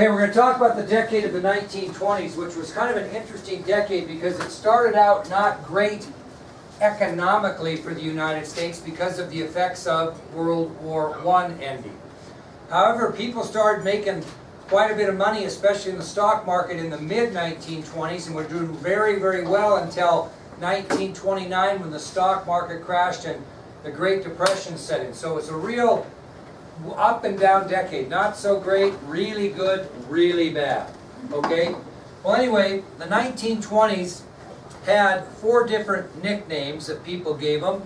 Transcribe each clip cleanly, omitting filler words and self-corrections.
Okay, we're going to talk about the decade of the 1920s, which was kind of an interesting decade because it started out not great economically for the United States because of the effects of World War I ending. However, people started making quite a bit of money, especially in the stock market in the mid-1920s, and were doing very, very well until 1929 when the stock market crashed and the Great Depression set in. So it's a real up and down decade. Not so great, really good, really bad. Okay? Well, anyway, the 1920s had four different nicknames that people gave them.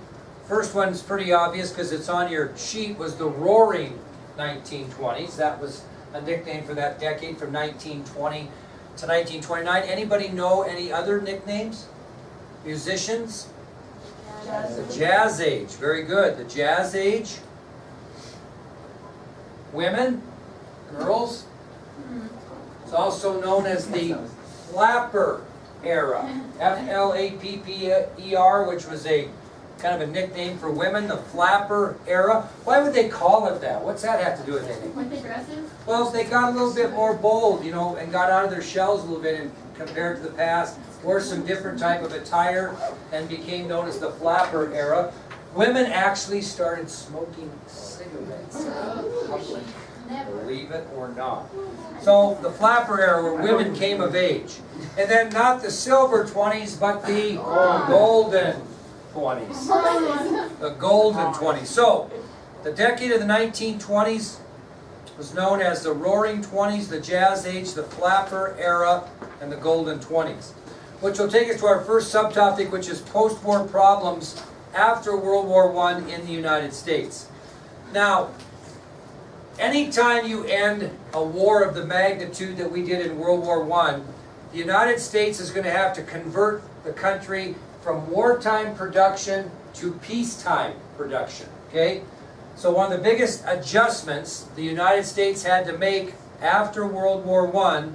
First one's pretty obvious because it's on your sheet, was the Roaring 1920s. That was a nickname for that decade from 1920 to 1929. Anybody know any other nicknames? Musicians? The Jazz Age. Very good. The Jazz Age. Women, girls. It's also known as the Flapper era, F-L-A-P-P-E-R, which was a kind of a nickname for women, the Flapper era. Why would they call it that? What's that have to do with anything? Weren't they dresses? Well, they got a little bit more bold, you know, and got out of their shells a little bit and compared to the past, wore some different type of attire, and became known as the Flapper era. Women actually started smoking cigarettes in public, believe it or not. So the Flapper era, where women came of age. And then not the silver 20s, but the golden 20s. The golden 20s. So the decade of the 1920s was known as the Roaring 20s, the Jazz Age, the Flapper era, and the golden 20s. Which will take us to our first subtopic, which is post-war problems after World War I in the United States. Now, anytime you end a war of the magnitude that we did in World War I, the United States is going to have to convert the country from wartime production to peacetime production. Okay? So one of the biggest adjustments the United States had to make after World War I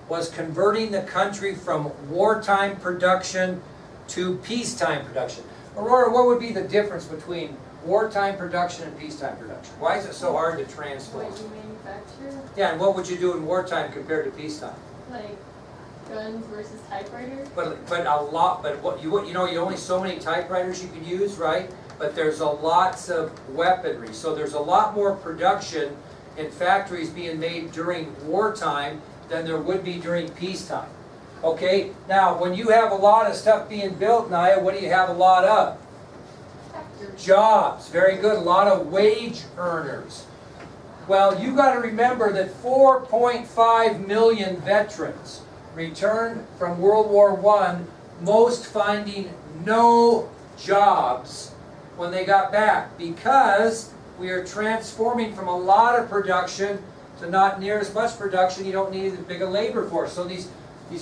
was converting the country from wartime production to peacetime production. Aurora, what would be the difference between wartime production and peacetime production? Why is it so hard to translate? What you manufacture? Yeah, and what would you do in wartime compared to peacetime? Like guns versus typewriters? But a lot. But what you know, you only so many typewriters you can use, right? But there's a lots of weaponry, so there's a lot more production in factories being made during wartime than there would be during peacetime. Okay, now when you have a lot of stuff being built, Naya, what do you have a lot of? Jobs. Very good. A lot of wage earners. Well, you got to remember that 4.5 million veterans returned from World War I, most finding no jobs when they got back, because we are transforming from a lot of production to not near as much production. You don't need as big a labor force. So these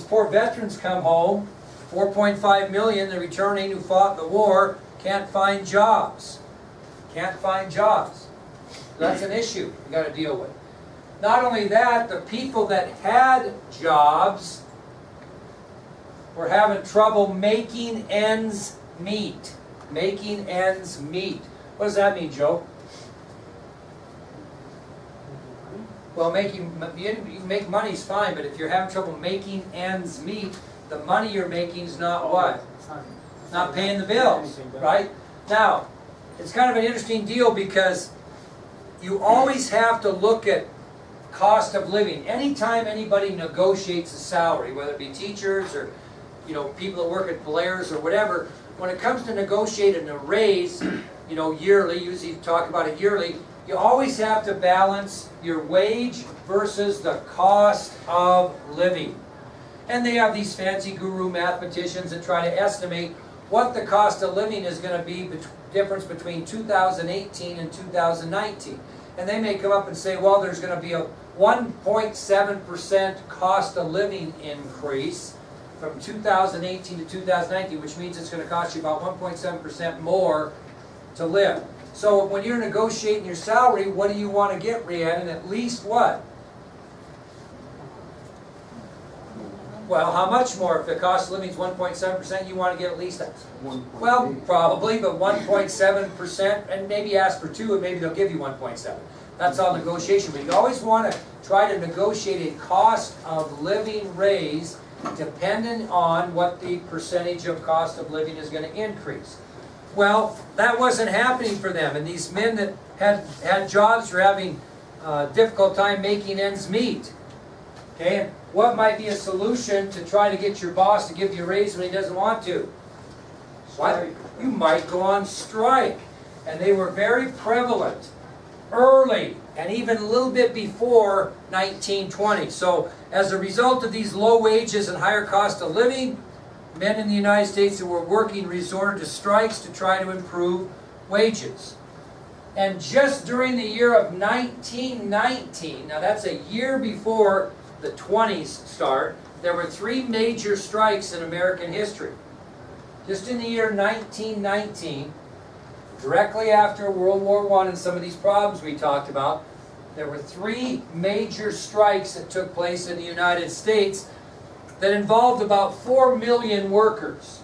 poor veterans come home, 4.5 million, they're returning who fought the war, can't find jobs. Can't find jobs. That's an issue you got to deal with. Not only that, the people that had jobs were having trouble making ends meet. Making ends meet. What does that mean, Joe? Well, you can make money is fine, but if you're having trouble making ends meet, the money you're making is not what? Not paying the bills, right? Now, it's kind of an interesting deal because you always have to look at cost of living. Anytime anybody negotiates a salary, whether it be teachers or people that work at Blair's or whatever, when it comes to negotiating a raise, yearly, usually talk about it yearly, you always have to balance your wage versus the cost of living. And they have these fancy guru mathematicians that try to estimate what the cost of living is going to be, difference between 2018 and 2019. And they may come up and say, well, there's going to be a 1.7% cost of living increase from 2018 to 2019, which means it's going to cost you about 1.7% more to live. So when you're negotiating your salary, what do you want to get, Rhiannon? At least what? Well, how much more? If the cost of living is 1.7%, you want to get at least, well, probably, but 1.7%, and maybe ask for 2, and maybe they'll give you 1.7. That's all negotiation, but you always want to try to negotiate a cost of living raise dependent on what the percentage of cost of living is going to increase. Well, that wasn't happening for them, and these men that had jobs were having a difficult time making ends meet. Okay, and what might be a solution to try to get your boss to give you a raise when he doesn't want to? What? You might go on strike. And they were very prevalent early and even a little bit before 1920. So as a result of these low wages and higher cost of living, men in the United States that were working resorted to strikes to try to improve wages. And just during the year of 1919, now that's a year before the 20s start, there were 3 major strikes in American history. Just in the year 1919, directly after World War I and some of these problems we talked about, there were 3 major strikes that took place in the United States that involved about 4 million workers.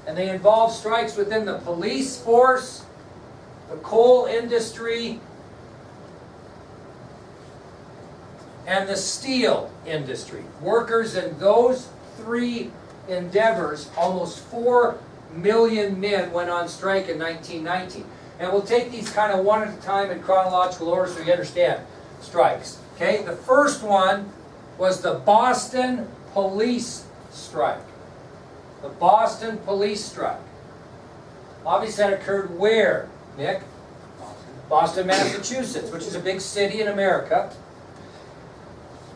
And they involved strikes within the police force, the coal industry, and the steel industry. Workers in those 3 endeavors, almost 4 million men went on strike in 1919. And we'll take these kind of one at a time in chronological order so you understand strikes. Okay, the first one was the Boston police strike. The Boston police strike. Obviously that occurred where, Nick? Boston, Massachusetts, which is a big city in America.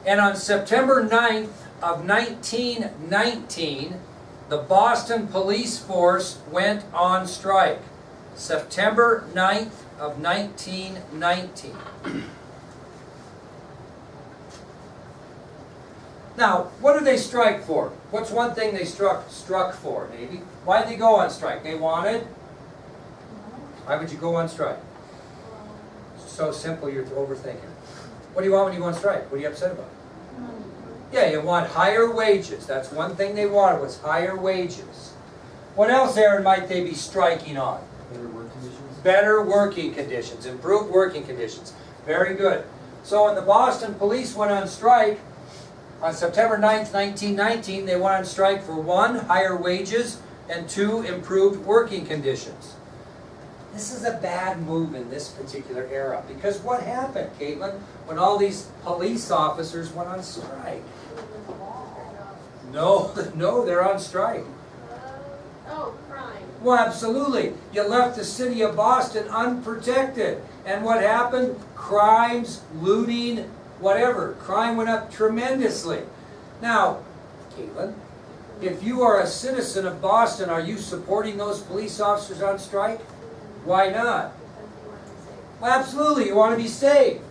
And on September 9th of 1919, the Boston police force went on strike. September 9th of 1919. Now, what did they strike for? What's one thing they struck for, maybe? Why did they go on strike? They wanted? Why would you go on strike? It's so simple, you're overthinking. What do you want when you go on strike? What are you upset about? Yeah, you want higher wages. That's one thing they wanted, was higher wages. What else, Aaron, might they be striking on? Better work conditions. Better working conditions, improved working conditions. Very good. So when the Boston police went on strike, on September 9th, 1919, they went on strike for 1, higher wages, and 2, improved working conditions. This is a bad move in this particular era, because what happened, Caitlin, when all these police officers went on strike? No, they're on strike. Crime. Well, absolutely. You left the city of Boston unprotected. And what happened? Crimes, looting, whatever. Crime went up tremendously. Now, Caitlin, if you are a citizen of Boston, are you supporting those police officers on strike? Why not? Well, absolutely. You want to be safe.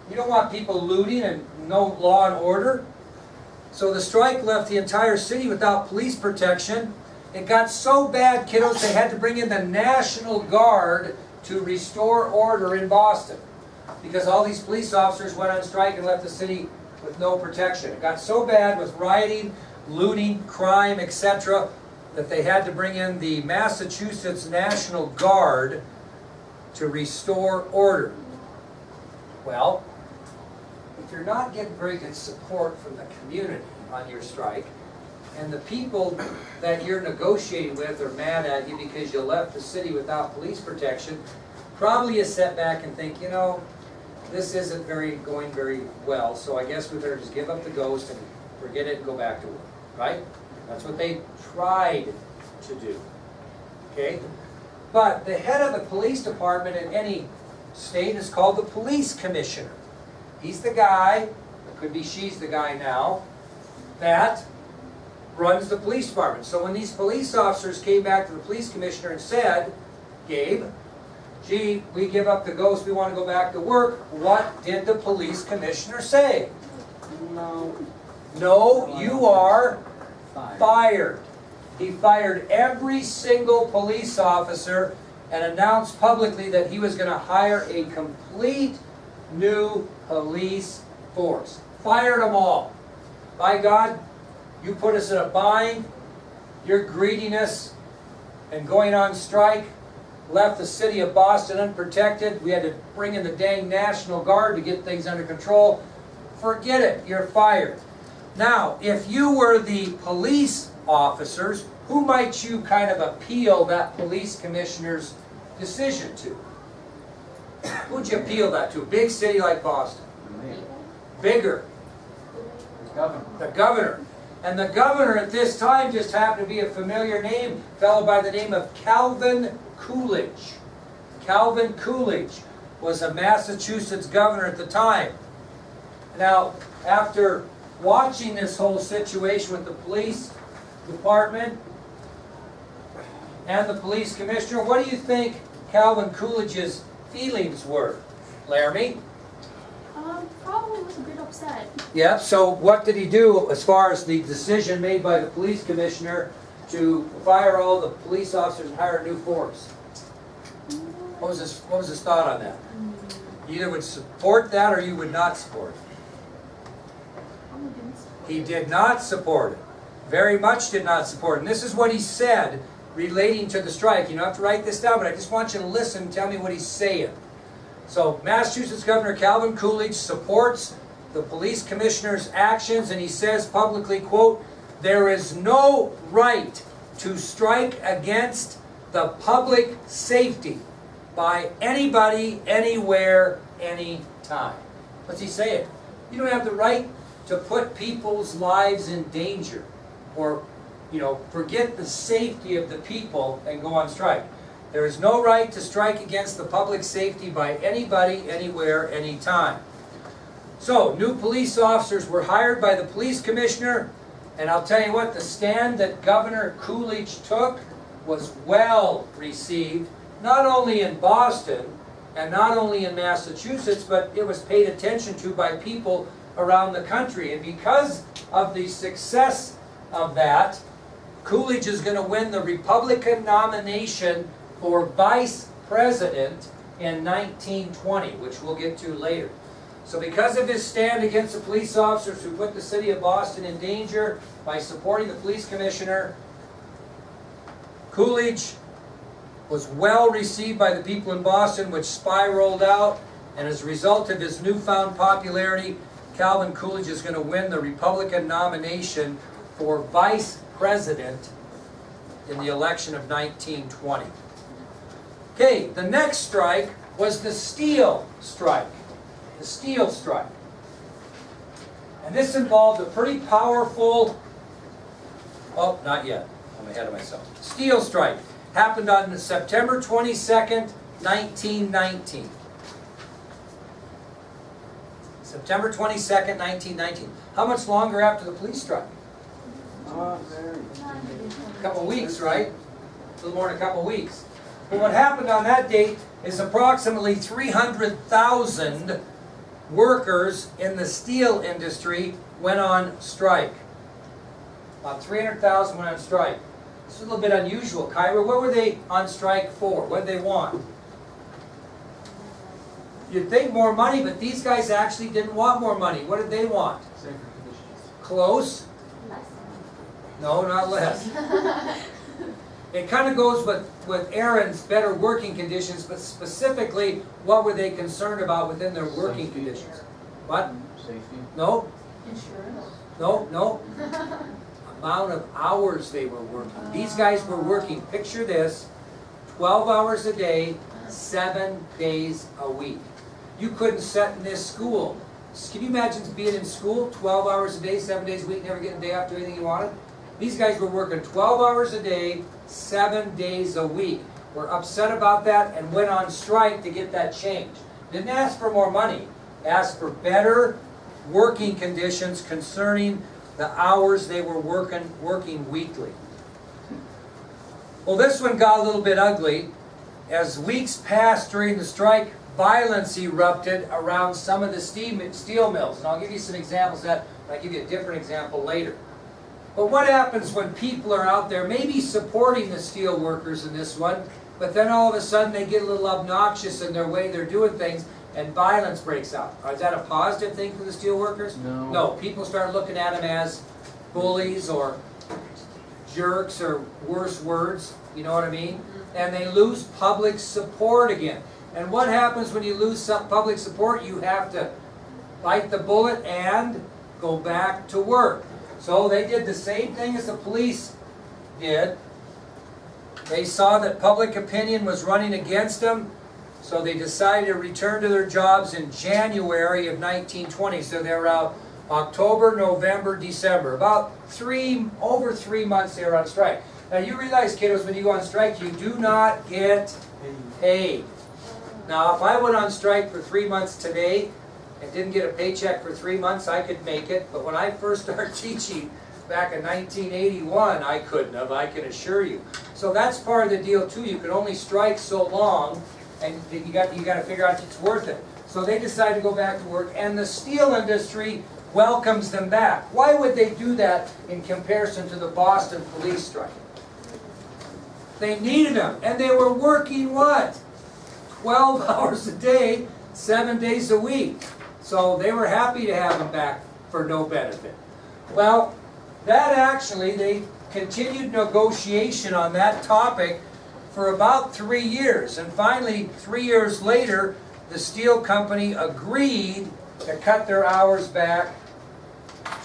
You don't want people looting and no law and order. So the strike left the entire city without police protection. It got so bad, kiddos, they had to bring in the National Guard to restore order in Boston, because all these police officers went on strike and left the city with no protection. It got so bad with rioting, looting, crime, etc., that they had to bring in the Massachusetts National Guard to restore order. Well, if you're not getting very good support from the community on your strike, and the people that you're negotiating with are mad at you because you left the city without police protection, probably you sit back and think, you know, this isn't going very well, so I guess we better just give up the ghost and forget it and go back to work, right? That's what they tried to do, okay? But the head of the police department in any state is called the police commissioner. He's the guy, it could be she's the guy now, that runs the police department. So when these police officers came back to the police commissioner and said, Gabe, gee, we give up the ghost, we want to go back to work, what did the police commissioner say? No, you are fired. He fired every single police officer and announced publicly that he was going to hire a complete new police force. Fired them all. By God, you put us in a bind. Your greediness and going on strike left the city of Boston unprotected. We had to bring in the dang National Guard to get things under control. forget it, you're fired. Now, if you were the police officers, who might you kind of appeal that police commissioner's decision to? Who'd you appeal that to? A big city like Boston. Bigger. The governor. And the governor at this time just happened to be a familiar name, a fellow by the name of Calvin Coolidge. Calvin Coolidge was a Massachusetts governor at the time. Now, after watching this whole situation with the police department and the police commissioner, what do you think Calvin Coolidge's feelings were? Laramie? Probably was a bit upset. Yeah, so what did he do as far as the decision made by the police commissioner to fire all the police officers and hire a new force? What was his thought on that? You either would support that or you would not support it. He did not support it. Very much did not support it. And this is what he said relating to the strike. You don't have to write this down, but I just want you to listen and tell me what he's saying. So, Massachusetts Governor Calvin Coolidge supports the police commissioner's actions, and he says publicly, quote, "There is no right to strike against the public safety by anybody, anywhere, anytime." What's he saying? You don't have the right to put people's lives in danger or, forget the safety of the people and go on strike. There is no right to strike against the public safety by anybody, anywhere, anytime. So, new police officers were hired by the police commissioner, and I'll tell you what, the stand that Governor Coolidge took was well received, not only in Boston and not only in Massachusetts, but it was paid attention to by people around the country. And because of the success of that, Coolidge is going to win the Republican nomination for vice president in 1920, which we'll get to later. So because of his stand against the police officers who put the city of Boston in danger by supporting the police commissioner, Coolidge was well received by the people in Boston, which spiraled out, and as a result of his newfound popularity, Calvin Coolidge is going to win the Republican nomination for vice president in the election of 1920. Okay, the next strike was the steel strike. The steel strike. And this involved a pretty powerful, oh, not yet, I'm ahead of myself. Steel strike happened on September 22nd, 1919. September 22nd, 1919. How much longer after the police strike? A couple weeks, right? A little more than a couple weeks. But what happened on that date is approximately 300,000 workers in the steel industry went on strike. About 300,000 went on strike. This is a little bit unusual. Kyra, what were they on strike for? What did they want? You'd think more money, but these guys actually didn't want more money. What did they want? Safer conditions. Close? No, not less. It kind of goes with Aaron's better working conditions, but specifically, what were they concerned about within their working Safety. conditions? What? Safety. No, Insurance. no. Amount of hours they were working. These guys were working, picture this, 12 hours a day, 7 days a week. You couldn't sit in this school. Can you imagine being in school 12 hours a day, 7 days a week, never getting a day off, do anything you wanted? These guys were working 12 hours a day, 7 days a week. Were upset about that and went on strike to get that changed. Didn't ask for more money, asked for better working conditions concerning the hours they were working weekly. Well, this one got a little bit ugly. As weeks passed during the strike, violence erupted around some of the steel mills. And I'll give you some examples of that, and I'll give you a different example later. But what happens when people are out there maybe supporting the steel workers in this one, but then all of a sudden they get a little obnoxious in their way they're doing things and violence breaks out? Is that a positive thing for the steel workers? No. No, people start looking at them as bullies or jerks or worse words, you know what I mean? And they lose public support again. And what happens when you lose some public support? You have to bite the bullet and go back to work. So they did the same thing as the police did. They saw that public opinion was running against them, so they decided to return to their jobs in January of 1920. So they were out October, November, December. About over 3 months they were on strike. Now you realize, kiddos, when you go on strike, you do not get paid. Now if I went on strike for 3 months today and didn't get a paycheck for 3 months, I could make it. But when I first started teaching back in 1981, I couldn't have, I can assure you. So that's part of the deal too. You can only strike so long, and you got to figure out if it's worth it. So they decided to go back to work, and the steel industry welcomes them back. Why would they do that in comparison to the Boston police strike? They needed them, and they were working what? 12 hours a day, 7 days a week. So they were happy to have them back for no benefit. Well, that actually, they continued negotiation on that topic for about 3 years. And finally, 3 years later, the steel company agreed to cut their hours back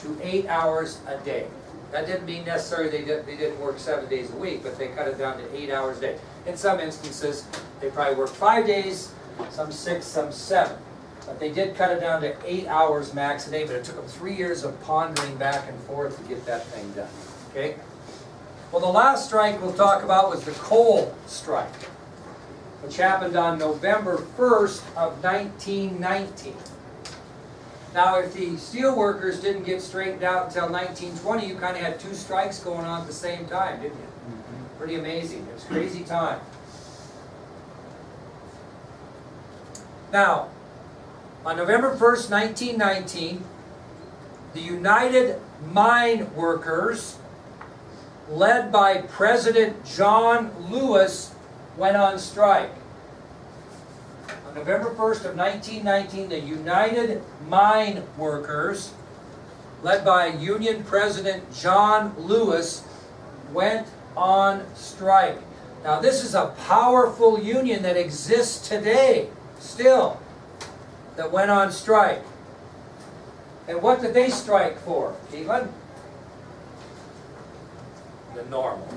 to 8 hours a day. That didn't mean necessarily they didn't work 7 days a week, but they cut it down to 8 hours a day. In some instances, they probably worked 5 days, some 6, some 7. But they did cut it down to 8 hours max a day, but it took them 3 years of pondering back and forth to get that thing done. Okay? Well, the last strike we'll talk about was the coal strike, which happened on November 1st of 1919. Now, if the steel workers didn't get straightened out until 1920, you kind of had 2 strikes going on at the same time, didn't you? Pretty amazing. It was a crazy time. Now, on November 1st, 1919, the United Mine Workers, led by President John Lewis, went on strike. On November 1st of 1919, the United Mine Workers, led by Union President John Lewis, went on strike. Now this is a powerful union that exists today, still, that went on strike. And what did they strike for, Keelan? The normal.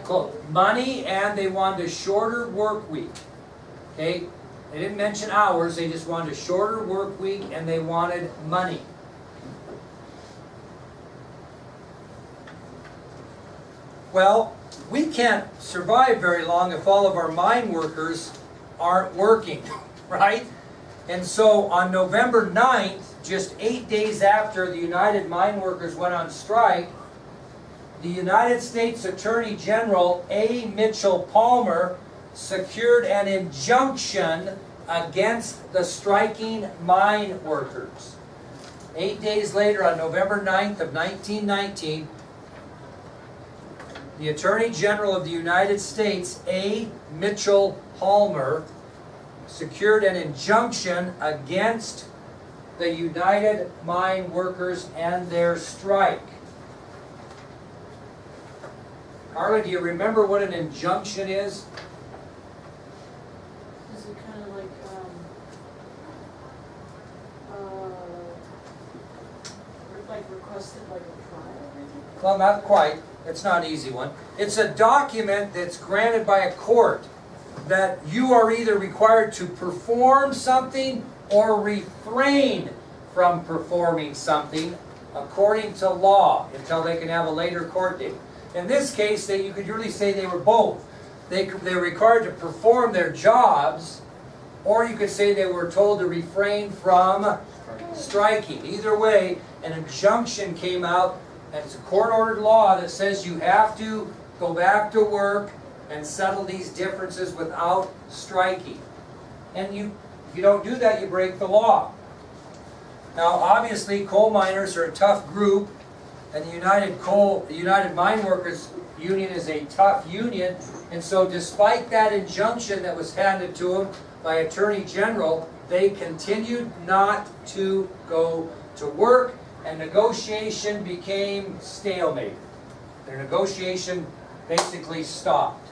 Cool. Money, and they wanted a shorter work week. Okay? They didn't mention hours, they just wanted a shorter work week, and they wanted money. Well, we can't survive very long if all of our mine workers aren't working, right? And so on November 9th, just 8 days after the United Mine Workers went on strike, the United States Attorney General A. Mitchell Palmer secured an injunction against the striking mine workers. 8 days later, on November 9th of 1919, the Attorney General of the United States, A. Mitchell Palmer, secured an injunction against the United Mine Workers and their strike. Carla, do you remember what an injunction is? Is it kind of like requested like a trial, maybe? Well, not quite. It's not an easy one. It's a document that's granted by a court that you are either required to perform something or refrain from performing something according to law until they can have a later court date. In this case, you could really say they were both. They're required to perform their jobs, or you could say they were told to refrain from striking. Either way, an injunction came out, and it's a court-ordered law that says you have to go back to work and settle these differences without striking. And if you don't do that, you break the law. Now, obviously, coal miners are a tough group, and the United Mine Workers Union is a tough union, and so despite that injunction that was handed to them by Attorney General, they continued not to go to work, and negotiation became stalemate. Their negotiation basically stopped.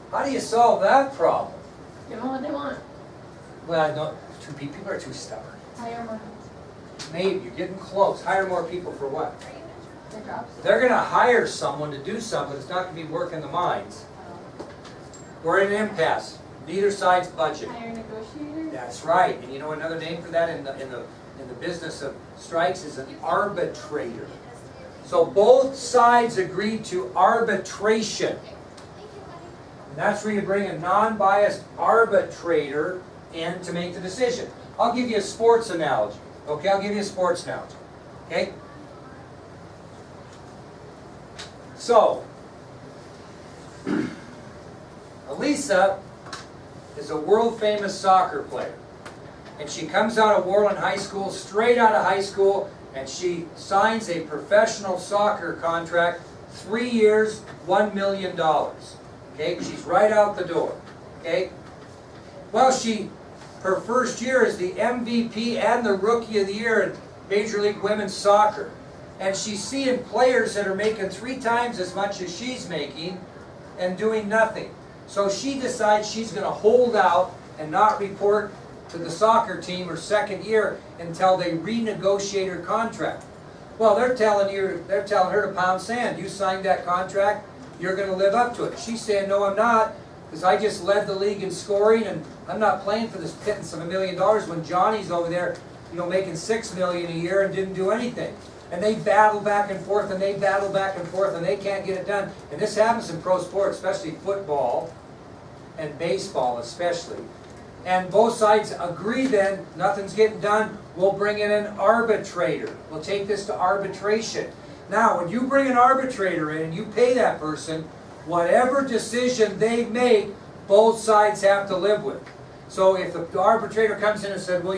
How do you solve that problem? Give them what they want. Well, no, people are too stubborn. Hire more. Maybe, you're getting close. Hire more people for what? Their jobs. They're gonna hire someone to do something, it's not gonna be working the mines. We're in an impasse, neither side's budget. Hire negotiators. That's right, and you know another name for that in the business of strikes is an arbitrator. So both sides agreed to arbitration. And that's where you bring a non-biased arbitrator in to make the decision. I'll give you a sports analogy. Okay, I'll give you a sports analogy. Okay? So, Elisa is a world-famous soccer player. And she comes out of Warland High School, straight out of high school, and she signs a professional soccer contract, 3 years, $1 million. Okay, she's right out the door. Okay? Well, her first year is the MVP and the Rookie of the Year in Major League Women's Soccer. And she's seeing players that are making 3 times as much as she's making and doing nothing. So she decides she's going to hold out and not report to the soccer team her second year until they renegotiate her contract. Well, they're telling her to pound sand. You signed that contract, you're going to live up to it. She's saying, no, I'm not, because I just led the league in scoring, and I'm not playing for this pittance of $1 million when Johnny's over there, making $6 million a year and didn't do anything. And they battle back and forth, and they battle back and forth, and they can't get it done. And this happens in pro sports, especially football and baseball especially. And both sides agree then, nothing's getting done, we'll bring in an arbitrator. We'll take this to arbitration. Now, when you bring an arbitrator in and you pay that person, whatever decision they make, both sides have to live with. So if the arbitrator comes in and said, well,